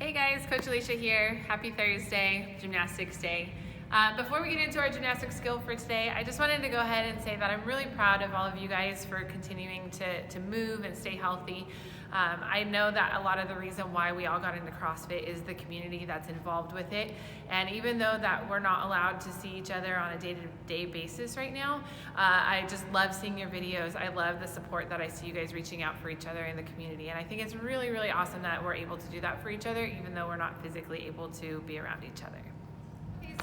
Hey guys, Coach Alicia here. Happy Thursday, Gymnastics Day. Before we get into our gymnastics skill for today, I just wanted to go ahead and say that I'm really proud of all of you guys for continuing to move and stay healthy. I know that a lot of the reason why we all got into CrossFit is the community that's involved with it. And even though that we're not allowed to see each other on a day-to-day basis right now, I just love seeing your videos. I love the support that I see you guys reaching out for each other in the community. And I think it's really, really awesome that we're able to do that for each other, even though we're not physically able to be around each other.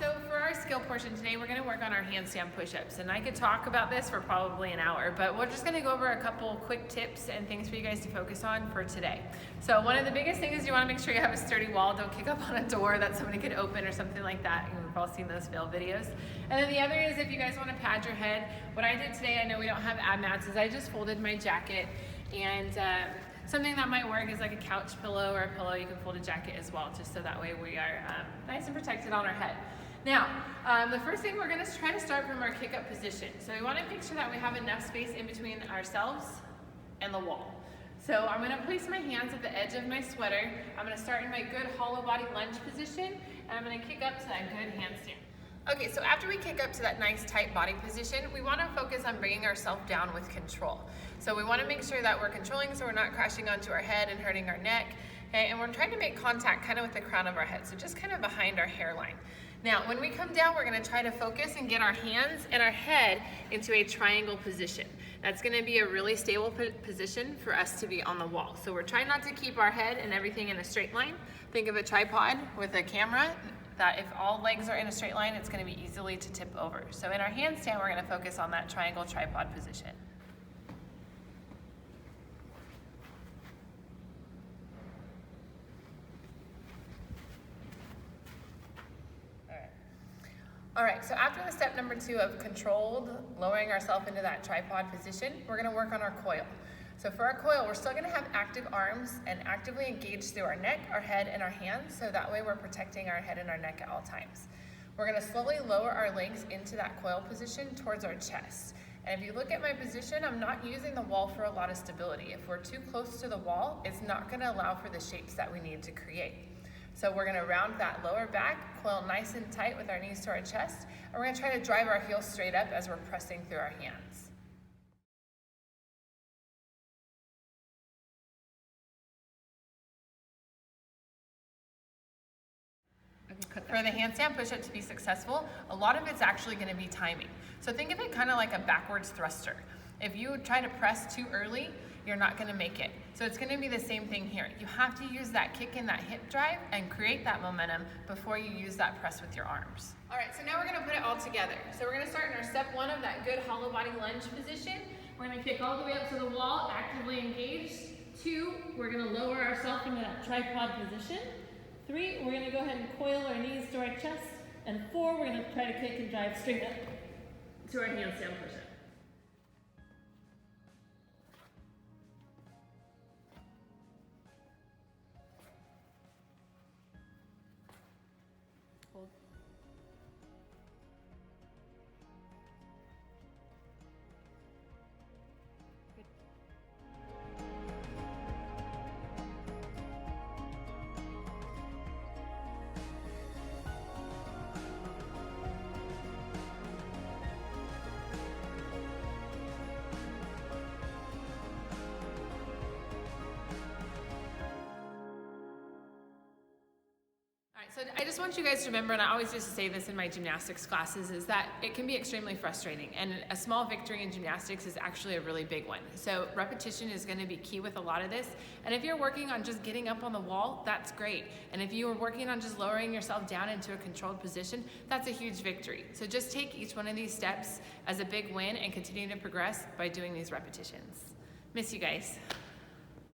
So for our skill portion today, we're going to work on our handstand push-ups, and I could talk about this for probably an hour, but we're just going to go over a couple quick tips and things for you guys to focus on for today. So one of the biggest things is you want to make sure you have a sturdy wall. Don't kick up on a door that somebody could open or something like that. We've all seen those fail videos. And then the other is if you guys want to pad your head. What I did today, I know we don't have ab mats, is I just folded my jacket, and something that might work is like a couch pillow or a pillow. You can fold a jacket as well, just so that way we are nice and protected on our head. Now, the first thing we're going to try to start from our kick-up position. So we want to make sure that we have enough space in between ourselves and the wall. So I'm going to place my hands at the edge of my sweater. I'm going to start in my good hollow body lunge position, and I'm going to kick up to that good handstand. Okay, so after we kick up to that nice tight body position, we want to focus on bringing ourselves down with control. So we want to make sure that we're controlling so we're not crashing onto our head and hurting our neck. Okay, and we're trying to make contact kind of with the crown of our head, so just kind of behind our hairline. Now, when we come down, we're going to try to focus and get our hands and our head into a triangle position. That's going to be a really stable position for us to be on the wall. So we're trying not to keep our head and everything in a straight line. Think of a tripod with a camera, that if all legs are in a straight line, it's going to be easily to tip over. So in our handstand, we're going to focus on that triangle tripod position. All right, so after the step number 2 of controlled, lowering ourselves into that tripod position, we're gonna work on our coil. So for our coil, we're still gonna have active arms and actively engage through our neck, our head, and our hands, so that way we're protecting our head and our neck at all times. We're gonna slowly lower our legs into that coil position towards our chest. And if you look at my position, I'm not using the wall for a lot of stability. If we're too close to the wall, it's not gonna allow for the shapes that we need to create. So we're gonna round that lower back, coil nice and tight with our knees to our chest, and we're gonna try to drive our heels straight up as we're pressing through our hands. For the handstand push-up to be successful, a lot of it's actually gonna be timing. So think of it kind of like a backwards thruster. If you try to press too early, you're not gonna make it. So it's gonna be the same thing here. You have to use that kick and that hip drive and create that momentum before you use that press with your arms. All right, so now we're gonna put it all together. So we're gonna start in our step 1 of that good hollow body lunge position. We're gonna kick all the way up to the wall, actively engaged. 2, we're gonna lower ourselves into that tripod position. 3, we're gonna go ahead and coil our knees to our chest. And 4, we're gonna try to kick and drive straight up to our handstand push-up. Hold. Good. So I just want you guys to remember, and I always used to say this in my gymnastics classes, is that it can be extremely frustrating, and a small victory in gymnastics is actually a really big one. So repetition is going to be key with a lot of this, and if you're working on just getting up on the wall, that's great. And if you are working on just lowering yourself down into a controlled position, that's a huge victory. So just take each one of these steps as a big win and continue to progress by doing these repetitions. Miss you guys.